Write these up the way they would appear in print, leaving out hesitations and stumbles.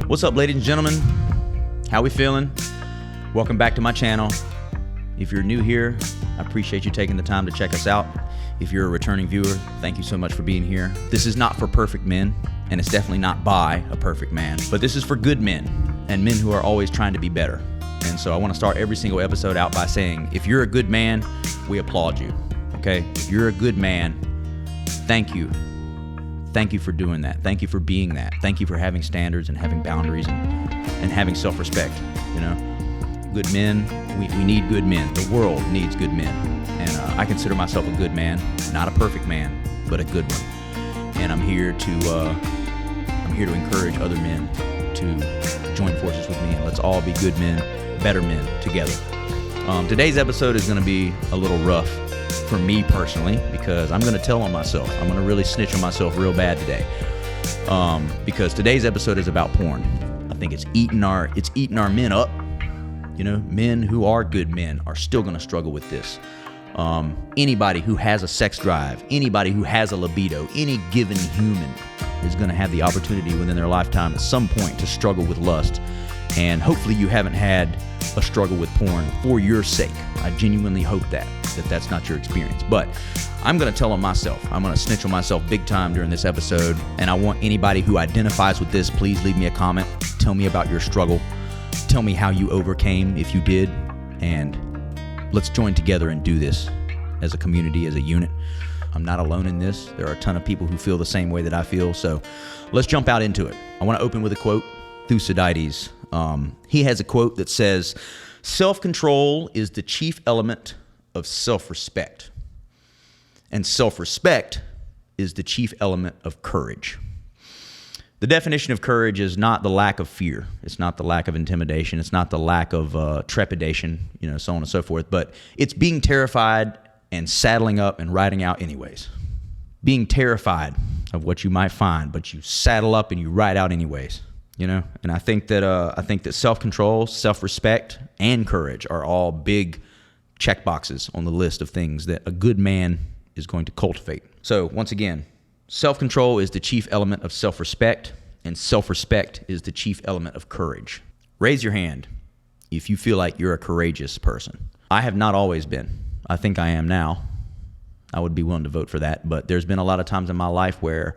What's up, ladies and gentlemen? How we feeling? Welcome back to my channel. If you're new here, I appreciate you taking the time to check us out. If you're a returning viewer, thank you so much for being here. This is not for perfect men, and it's definitely not by a perfect man, but this is for good men and men who are always trying to be better. And so I want to start every single episode out by saying, if you're a good man, we applaud you, okay? If you're a good man, thank you. Thank you for doing that. Thank you for being that. Thank you for having standards and having boundaries and having self-respect, you know? Good men, we need good men. The world needs good men. And I consider myself a good man, not a perfect man, but a good one. And I'm here to encourage other men to join forces with me, and let's all be good men, better men together. Today's episode is going to be a little rough for me personally, because I'm going to tell on myself. I'm going to really snitch on myself real bad today, because today's episode is about porn. I think it's eating our men up. You know, men who are good men are still going to struggle with this. Anybody who has a sex drive, anybody who has a libido, any given human is going to have the opportunity within their lifetime at some point to struggle with lust. And hopefully you haven't had a struggle with porn for your sake. I genuinely hope that's not your experience. But I'm going to tell on myself. I'm going to snitch on myself big time during this episode. And I want anybody who identifies with this, please leave me a comment. Tell me about your struggle. Tell me how you overcame, if you did. And let's join together and do this as a community, as a unit. I'm not alone in this. There are a ton of people who feel the same way that I feel. So let's jump out into it. I want to open with a quote. Thucydides. He has a quote that says, "Self-control is the chief element of self-respect, and self-respect is the chief element of courage." The definition of courage is not the lack of fear. It's not the lack of intimidation. It's not the lack of trepidation, so on and so forth. But it's being terrified and saddling up and riding out anyways. Being terrified of what you might find, but you saddle up and you ride out anyways. And I think that self-control, self-respect, and courage are all big check boxes on the list of things that a good man is going to cultivate. So once again, self-control is the chief element of self-respect, and self-respect is the chief element of courage. Raise your hand if you feel like you're a courageous person. I have not always been. I think I am now. I would be willing to vote for that, but there's been a lot of times in my life where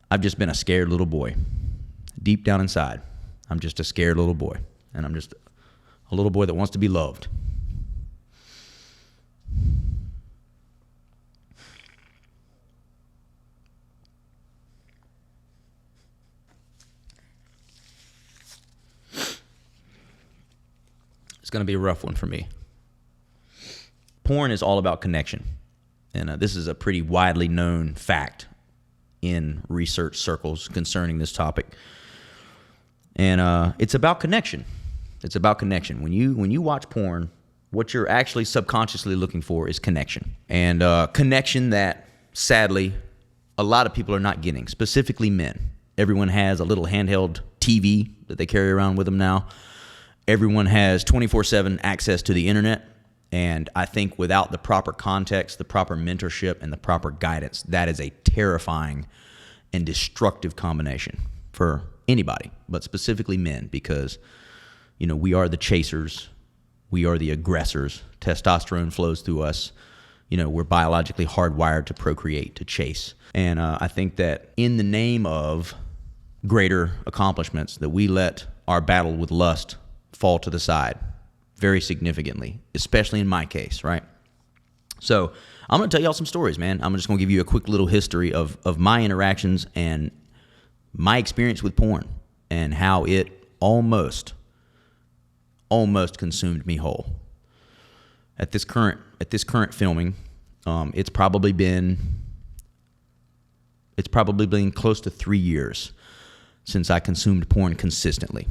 I've just been a scared little boy. Deep down inside, I'm just a scared little boy, and I'm just a little boy that wants to be loved. It's going to be a rough one for me. Porn is all about connection, and this is a pretty widely known fact in research circles concerning this topic. And it's about connection. It's about connection. When you watch porn, what you're actually subconsciously looking for is connection. And connection that, sadly, a lot of people are not getting, specifically men. Everyone has a little handheld TV that they carry around with them now. Everyone has 24/7 access to the internet. And I think without the proper context, the proper mentorship, and the proper guidance, that is a terrifying and destructive combination for anybody, but specifically men, because, we are the chasers. We are the aggressors. Testosterone flows through us. We're biologically hardwired to procreate, to chase. And I think that in the name of greater accomplishments, that we let our battle with lust fall to the side very significantly, especially in my case, right? So I'm going to tell y'all some stories, man. I'm just going to give you a quick little history of my interactions and my experience with porn and how it almost consumed me whole. At this current filming, it's probably been close to 3 years since I consumed porn consistently.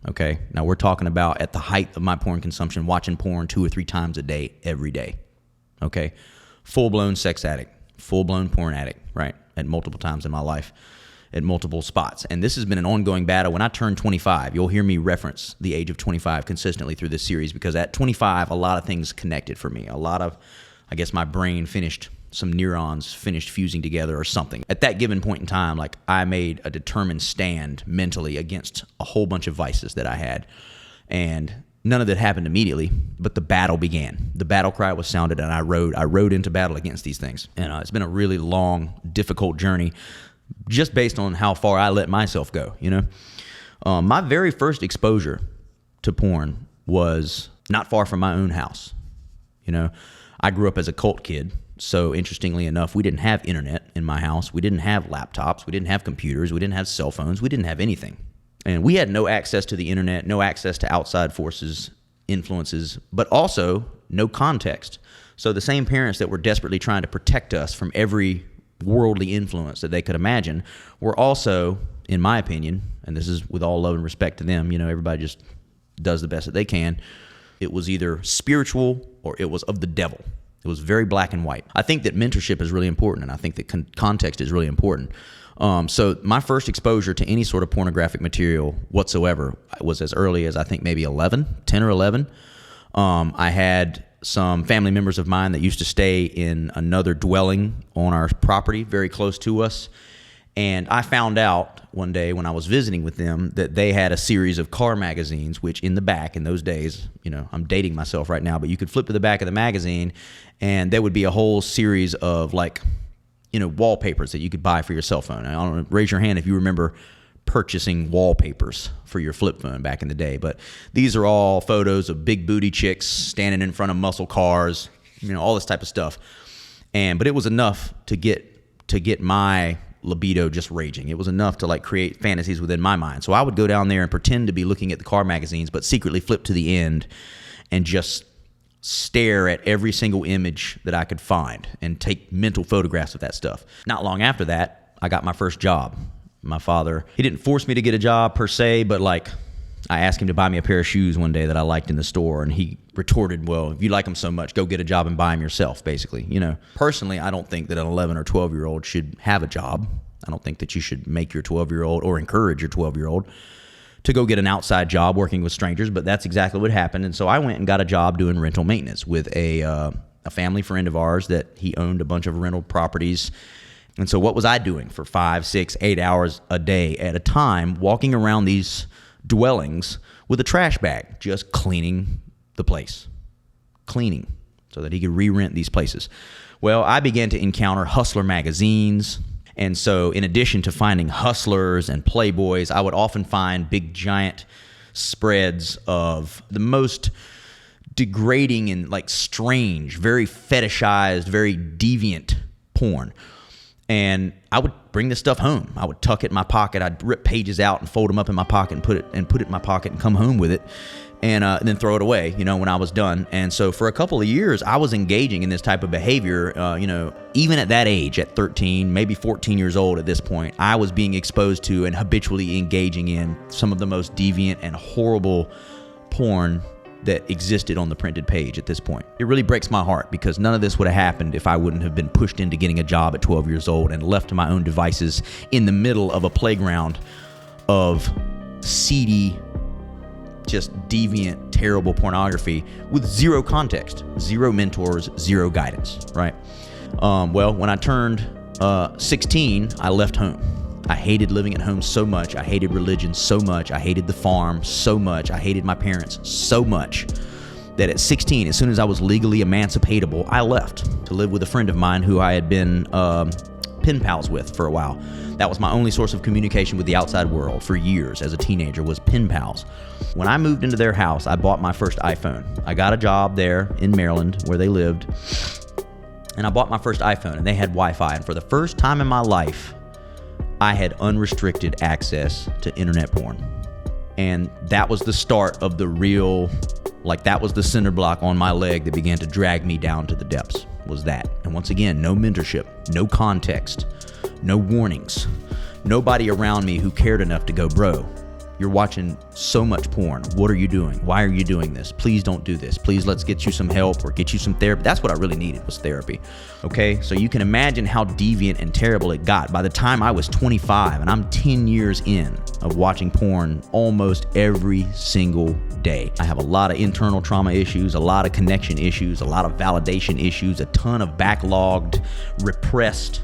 Okay, now we're talking about at the height of my porn consumption, watching porn 2 or 3 times a day, every day. Okay, full-blown sex addict, full-blown porn addict, right? At multiple times in my life, at multiple spots. And this has been an ongoing battle. When I turn 25, you'll hear me reference the age of 25 consistently through this series, because at 25, a lot of things connected for me. A lot of, I guess, my brain finished some neurons finished fusing together or something. At that given point in time, like, I made a determined stand mentally against a whole bunch of vices that I had. And none of that happened immediately, but the battle began. The battle cry was sounded, and I rode into battle against these things. And it's been a really long, difficult journey, just based on how far I let myself go, you know? My very first exposure to porn was not far from my own house. You know, I grew up as a cult kid. So interestingly enough, we didn't have internet in my house. We didn't have laptops. We didn't have computers. We didn't have cell phones. We didn't have anything. And we had no access to the internet, no access to outside forces, influences, but also no context. So the same parents that were desperately trying to protect us from every worldly influence that they could imagine were also, in my opinion, and this is with all love and respect to them, you know, everybody just does the best that they can. It was either spiritual or it was of the devil. It was very black and white. I think that mentorship is really important, and I think that context is really important. So my first exposure to any sort of pornographic material whatsoever was as early as, I think, maybe 10 or 11. I had some family members of mine that used to stay in another dwelling on our property very close to us. And I found out one day when I was visiting with them that they had a series of car magazines, which in the back in those days, you know, I'm dating myself right now, but you could flip to the back of the magazine and there would be a whole series of, like, you know, wallpapers that you could buy for your cell phone. I don't know, raise your hand if you remember purchasing wallpapers for your flip phone back in the day. But these are all photos of big booty chicks standing in front of muscle cars, you know, all this type of stuff. But it was enough to get my libido just raging. It was enough to, like, create fantasies within my mind. So I would go down there and pretend to be looking at the car magazines, but secretly flip to the end and just stare at every single image that I could find and take mental photographs of that stuff. Not long after that, I got my first job. My father, he didn't force me to get a job per se, but, like, I asked him to buy me a pair of shoes one day that I liked in the store, and he retorted, well, if you like them so much, go get a job and buy them yourself, basically. You know, personally, I don't think that an 11 or 12-year-old should have a job. I don't think that you should make your 12-year-old or encourage your 12-year-old to go get an outside job working with strangers, but that's exactly what happened. And so I went and got a job doing rental maintenance with a family friend of ours that he owned a bunch of rental properties. And so what was I doing for 5, 6, 8 hours a day at a time, walking around these dwellings with a trash bag, just cleaning the place, cleaning so that he could re-rent these places? Well, I began to encounter Hustler magazines. And so in addition to finding Hustlers and Playboys, I would often find big giant spreads of the most degrading and, like, strange, very fetishized, very deviant porn. And I would bring this stuff home. I would tuck it in my pocket. I'd rip pages out and fold them up in my pocket and put it in my pocket and come home with it, and then throw it away, you know, when I was done. And so for a couple of years, I was engaging in this type of behavior. You know, even at that age, at 13, maybe 14 years old at this point, I was being exposed to and habitually engaging in some of the most deviant and horrible porn that existed on the printed page at this point. It really breaks my heart, because none of this would have happened if I wouldn't have been pushed into getting a job at 12 years old and left to my own devices in the middle of a playground of seedy, just deviant, terrible pornography with zero context, zero mentors, zero guidance, right? Well, when I turned 16, I left home. I hated living at home so much. I hated religion so much. I hated the farm so much. I hated my parents so much that at 16, as soon as I was legally emancipatable, I left to live with a friend of mine who I had been pen pals with for a while. That was my only source of communication with the outside world for years as a teenager, was pen pals. When I moved into their house, I bought my first iPhone. I got a job there in Maryland where they lived, and I bought my first iPhone, and they had Wi-Fi. And for the first time in my life, I had unrestricted access to internet porn. And that was the start of the real, like, that was the cinder block on my leg that began to drag me down to the depths, was that. And once again, no mentorship, no context, no warnings, nobody around me who cared enough to go, bro, You're watching so much porn. What are you doing? Why are you doing this? Please don't do this. Please, let's get you some help or get you some therapy. That's what I really needed, was therapy. Okay, so you can imagine how deviant and terrible it got. By the time I was 25, and I'm 10 years in of watching porn almost every single day. I have a lot of internal trauma issues, a lot of connection issues, a lot of validation issues, a ton of backlogged, repressed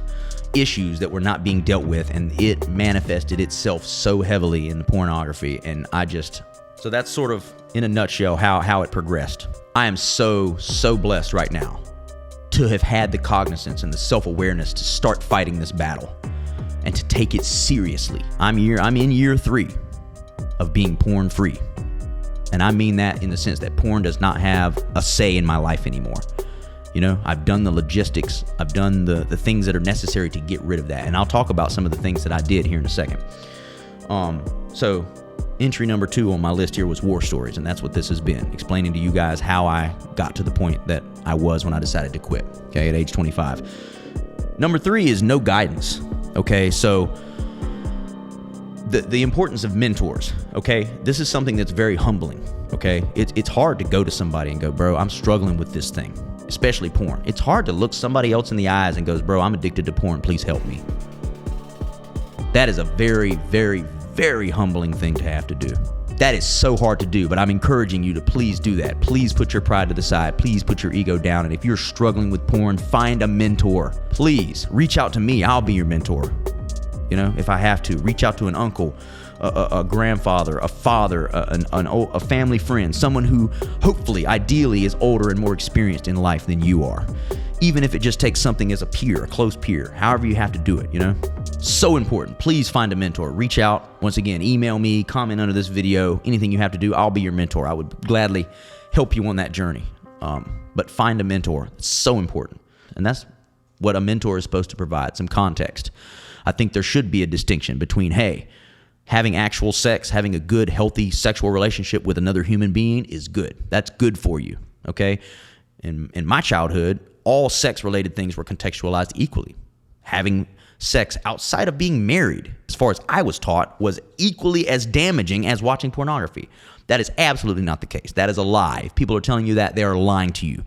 issues that were not being dealt with, and it manifested itself so heavily in the pornography. And so that's sort of in a nutshell how it progressed. I am so blessed right now to have had the cognizance and the self-awareness to start fighting this battle and to take it seriously. I'm in year 3 of being porn free. And I mean that in the sense that porn does not have a say in my life anymore. You know, I've done the logistics. I've done the things that are necessary to get rid of that. And I'll talk about some of the things that I did here in a second. So entry number 2 on my list here was war stories. And that's what this has been, explaining to you guys how I got to the point that I was when I decided to quit, okay, at age 25. Number 3 is no guidance, okay? So the importance of mentors, okay? This is something that's very humbling, okay? It's hard to go to somebody and go, bro, I'm struggling with this thing. Especially porn. It's hard to look somebody else in the eyes and goes, bro, I'm addicted to porn. Please help me. That is a very, very, very humbling thing to have to do. That is so hard to do, but I'm encouraging you to please do that. Please put your pride to the side. Please put your ego down. And if you're struggling with porn, find a mentor. Please reach out to me. I'll be your mentor. You know, if I have to, reach out to an uncle, a grandfather, a father, a family friend, someone who hopefully, ideally, is older and more experienced in life than you are. Even if it just takes something as a peer, a close peer, however you have to do it, you know? So important. Please find a mentor. Reach out. Once again, email me, comment under this video, anything you have to do, I'll be your mentor. I would gladly help you on that journey. But find a mentor. It's so important. And that's what a mentor is supposed to provide, some context. I think there should be a distinction between, hey, having actual sex, having a good, healthy sexual relationship with another human being is good. That's good for you, okay? In my childhood, all sex-related things were contextualized equally. Having sex outside of being married, as far as I was taught, was equally as damaging as watching pornography. That is absolutely not the case. That is a lie. If people are telling you that, they are lying to you,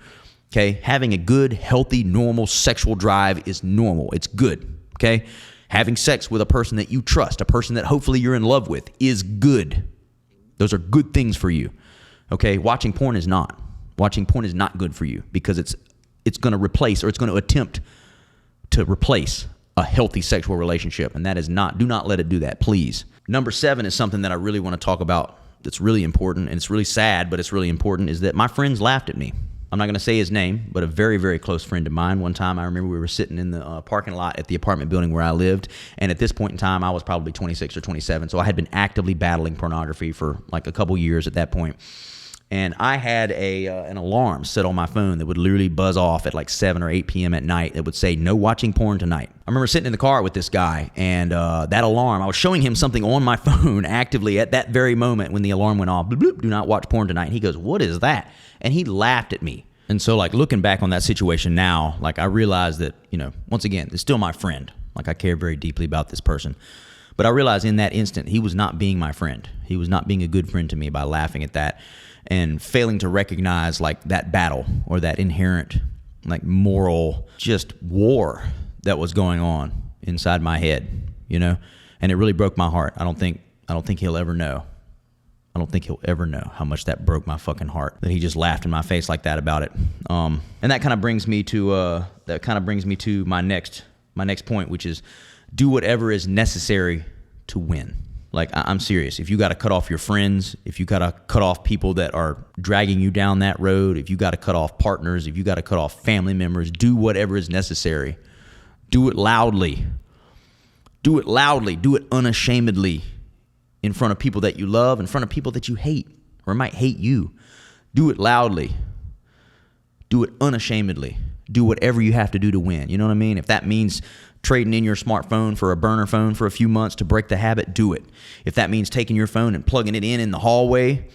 okay? Having a good, healthy, normal sexual drive is normal. It's good, okay? Having sex with a person that you trust, a person that hopefully you're in love with, is good. Those are good things for you. Okay? Watching porn is not. Watching porn is not good for you because it's going to replace, or it's going to attempt to replace, a healthy sexual relationship. And that is not, do not let it do that, please. Number 7 is something that I really want to talk about that's really important, and it's really sad, but it's really important, is that my friends laughed at me. I'm not going to say his name, but a very, very close friend of mine. One time I remember we were sitting in the parking lot at the apartment building where I lived. And at this point in time, I was probably 26 or 27. So I had been actively battling pornography for like a couple years at that point. And I had an alarm set on my phone that would literally buzz off at like 7 or 8 p.m. at night. That would say, no watching porn tonight. I remember sitting in the car with this guy, and that alarm, I was showing him something on my phone actively at that very moment when the alarm went off. Bloop, bloop, do not watch porn tonight. He goes, what is that? And he laughed at me. And so, like, looking back on that situation now, like, I realized that, you know, once again, it's still my friend. Like, I care very deeply about this person. But I realized in that instant, he was not being my friend. He was not being a good friend to me by laughing at that and failing to recognize, like, that battle or that inherent, like, moral just war that was going on inside my head, you know? And it really broke my heart. I don't think he'll ever know. I don't think he'll ever know how much that broke my fucking heart, that he just laughed in my face like that about it. And that kind of brings me to my next point, which is do whatever is necessary to win. Like, I'm serious. If you got to cut off your friends, if you got to cut off people that are dragging you down that road, if you got to cut off partners, if you got to cut off family members, do whatever is necessary. Do it loudly. Do it loudly. Do it unashamedly. In front of people that you love, in front of people that you hate or might hate you. Do it loudly. Do it unashamedly. Do whatever you have to do to win. You know what I mean? If that means trading in your smartphone for a burner phone for a few months to break the habit, do it. If that means taking your phone and plugging it in the hallway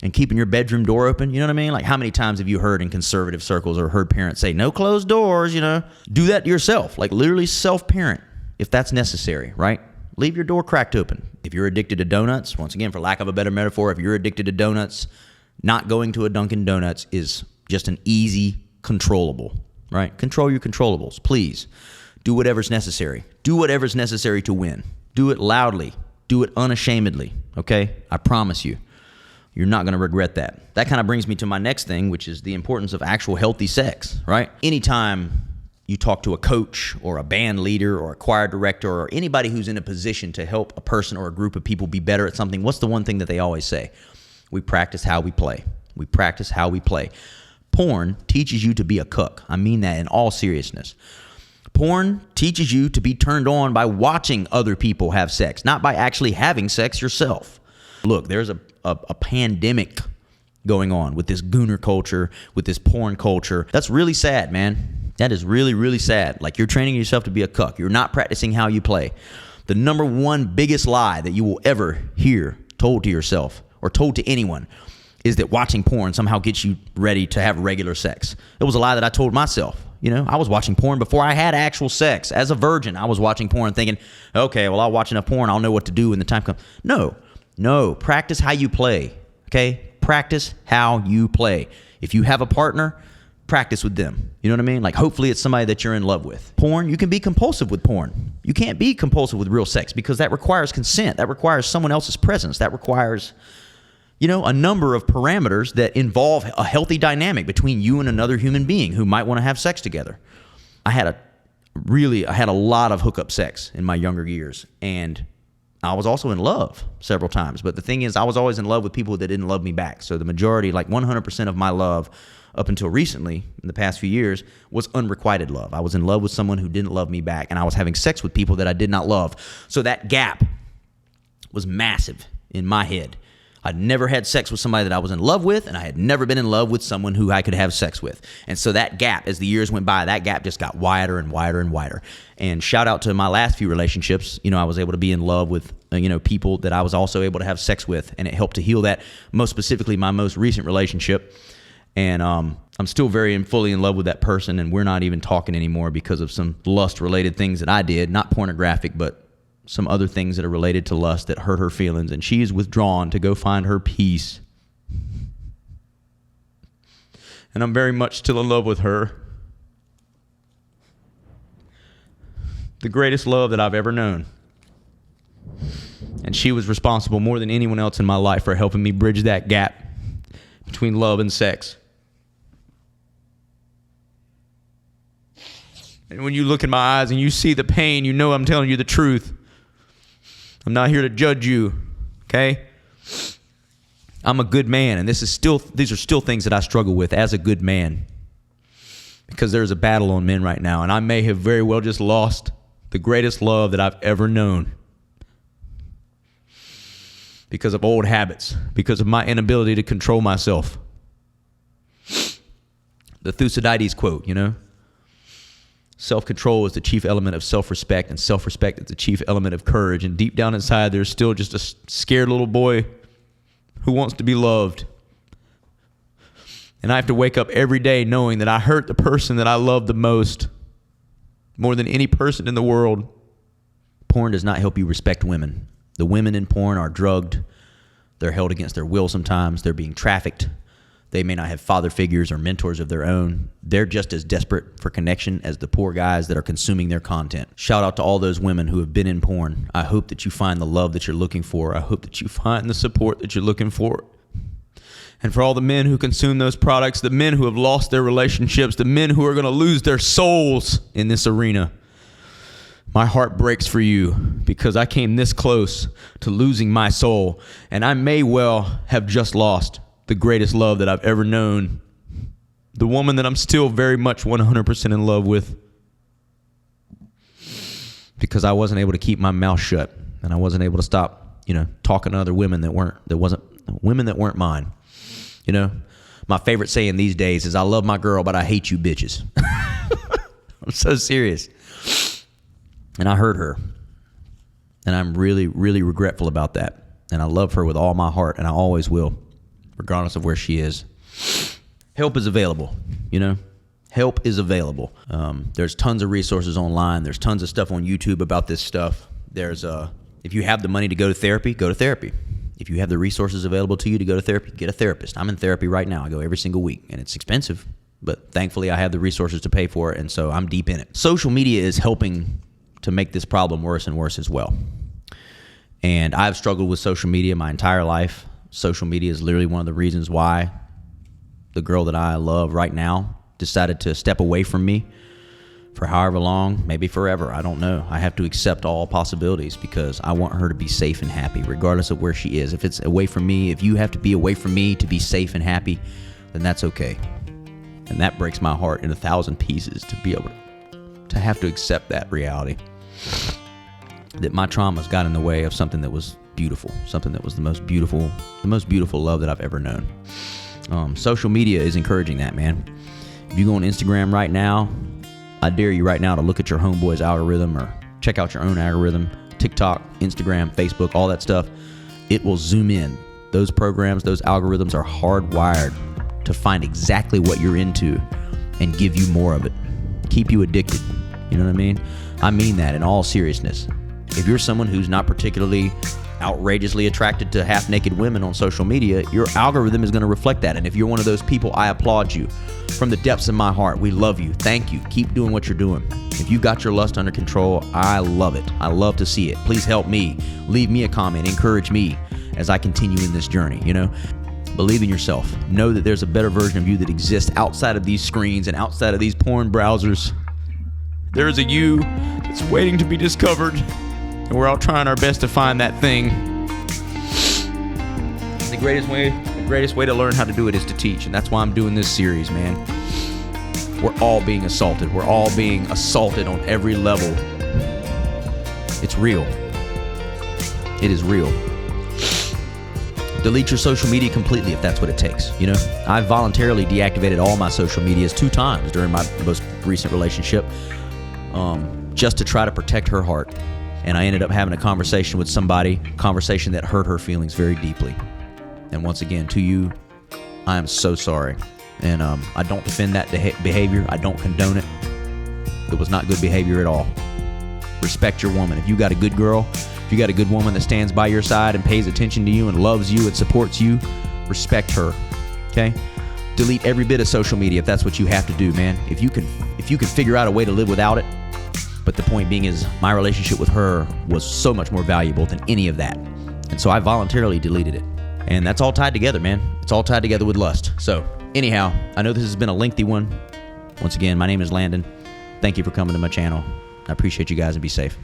and keeping your bedroom door open, you know what I mean? Like, how many times have you heard in conservative circles or heard parents say, no closed doors, you know? Do that yourself. Like, literally self-parent if that's necessary, right? Leave your door cracked open. If you're addicted to donuts, once again, for lack of a better metaphor, if you're addicted to donuts, not going to a Dunkin' Donuts is just an easy controllable, right? Control your controllables, please. Do whatever's necessary. Do whatever's necessary to win. Do it loudly. Do it unashamedly, okay? I promise you. You're not going to regret that. That kind of brings me to my next thing, which is the importance of actual healthy sex, right? Anytime you talk to a coach or a band leader or a choir director or anybody who's in a position to help a person or a group of people be better at something, what's the one thing that they always say? We practice how we play. We practice how we play. Porn teaches you to be a cuck. I mean that in all seriousness. Porn teaches you to be turned on by watching other people have sex, not by actually having sex yourself. Look, there's a pandemic going on with this gooner culture, with this porn culture. That's really sad, man. That is really, really sad. Like, you're training yourself to be a cuck. You're not practicing how you play. The number one biggest lie that you will ever hear told to yourself or told to anyone is that watching porn somehow gets you ready to have regular sex. It was a lie that I told myself. You know, I was watching porn before I had actual sex. As a virgin, I was watching porn thinking, okay, well, I'll watch enough porn. I'll know what to do when the time comes. No. Practice how you play, okay? Practice how you play. If you have a partner, practice with them. You know what I mean? Like, hopefully it's somebody that you're in love with. Porn, you can be compulsive with porn. You can't be compulsive with real sex because that requires consent. That requires someone else's presence. That requires, a number of parameters that involve a healthy dynamic between you and another human being who might want to have sex together. I had a lot of hookup sex in my younger years, and I was also in love several times. But the thing is, I was always in love with people that didn't love me back. So the majority, like 100% of my love up until recently, in the past few years, was unrequited love. I was in love with someone who didn't love me back, and I was having sex with people that I did not love. So that gap was massive in my head. I'd never had sex with somebody that I was in love with, and I had never been in love with someone who I could have sex with. And so that gap, as the years went by, that gap just got wider and wider and wider. And shout out to my last few relationships. I was able to be in love with, people that I was also able to have sex with, and it helped to heal that, most specifically my most recent relationship. And I'm still very and fully in love with that person, and we're not even talking anymore because of some lust-related things that I did, not pornographic, but some other things that are related to lust that hurt her feelings, and she is withdrawn to go find her peace. And I'm very much still in love with her. The greatest love that I've ever known. And she was responsible more than anyone else in my life for helping me bridge that gap between love and sex. And when you look in my eyes and you see the pain, you know I'm telling you the truth. I'm not here to judge you, okay? I'm a good man, and these are still things that I struggle with as a good man, because there's a battle on men right now, and I may have very well just lost the greatest love that I've ever known because of old habits, because of my inability to control myself. The Thucydides quote, self-control is the chief element of self-respect, and self-respect is the chief element of courage. And deep down inside, there's still just a scared little boy who wants to be loved. And I have to wake up every day knowing that I hurt the person that I love the most, more than any person in the world. Porn does not help you respect women. The women in porn are drugged. They're held against their will sometimes. They're being trafficked. They may not have father figures or mentors of their own. They're just as desperate for connection as the poor guys that are consuming their content. Shout out to all those women who have been in porn. I hope that you find the love that you're looking for. I hope that you find the support that you're looking for. And for all the men who consume those products, the men who have lost their relationships, the men who are going to lose their souls in this arena, my heart breaks for you, because I came this close to losing my soul, and I may well have just lost the greatest love that I've ever known, the woman that I'm still very much 100% in love with, because I wasn't able to keep my mouth shut, and I wasn't able to stop, talking to other women that weren't mine. My favorite saying these days is, I love my girl, but I hate you bitches. I'm so serious. And I hurt her, and I'm really, really regretful about that. And I love her with all my heart, and I always will, regardless of where she is. Help is available, Help is available. There's tons of resources online. There's tons of stuff on YouTube about this stuff. There's If you have the money to go to therapy, go to therapy. If you have the resources available to you to go to therapy, get a therapist. I'm in therapy right now. I go every single week, and it's expensive, but thankfully I have the resources to pay for it, and so I'm deep in it. Social media is helping to make this problem worse and worse as well. And I've struggled with social media my entire life. Social media is literally one of the reasons why the girl that I love right now decided to step away from me for however long, maybe forever. I don't know. I have to accept all possibilities because I want her to be safe and happy, regardless of where she is. If it's away from me, if you have to be away from me to be safe and happy, then that's okay. And that breaks my heart in 1,000 pieces to be able to have to accept that reality. That my traumas got in the way of something that was beautiful, something that was the most beautiful love that I've ever known. Social media is encouraging that, man. If you go on Instagram right now, I dare you right now to look at your homeboy's algorithm or check out your own algorithm, TikTok, Instagram, Facebook, all that stuff. It will zoom in. Those programs, those algorithms are hardwired to find exactly what you're into and give you more of it. Keep you addicted. You know what I mean? I mean that in all seriousness. If you're someone who's not particularly outrageously attracted to half-naked women on social media, your algorithm is going to reflect that. And if you're one of those people, I applaud you. From the depths of my heart, we love you. Thank you. Keep doing what you're doing. If you got your lust under control, I love it. I love to see it. Please help me. Leave me a comment. Encourage me as I continue in this journey, you know? Believe in yourself. Know that there's a better version of you that exists outside of these screens and outside of these porn browsers. There is a you that's waiting to be discovered, and we're all trying our best to find that thing. The greatest way to learn how to do it is to teach, and that's why I'm doing this series, man. We're all being assaulted. We're all being assaulted on every level. It's real. It is real. Delete your social media completely if that's what it takes. You know, I voluntarily deactivated all my social medias 2 times during my most recent relationship, just to try to protect her heart. And I ended up having a conversation with somebody, conversation that hurt her feelings very deeply. And once again, to you, I am so sorry. And I don't defend that behavior. I don't condone it. It was not good behavior at all. Respect your woman. If you got a good girl, if you got a good woman that stands by your side and pays attention to you and loves you and supports you, respect her, okay? Delete every bit of social media if that's what you have to do, man. If you can figure out a way to live without it. But the point being is my relationship with her was so much more valuable than any of that. And so I voluntarily deleted it. And that's all tied together, man. It's all tied together with lust. So anyhow, I know this has been a lengthy one. Once again, my name is Landon. Thank you for coming to my channel. I appreciate you guys, and be safe.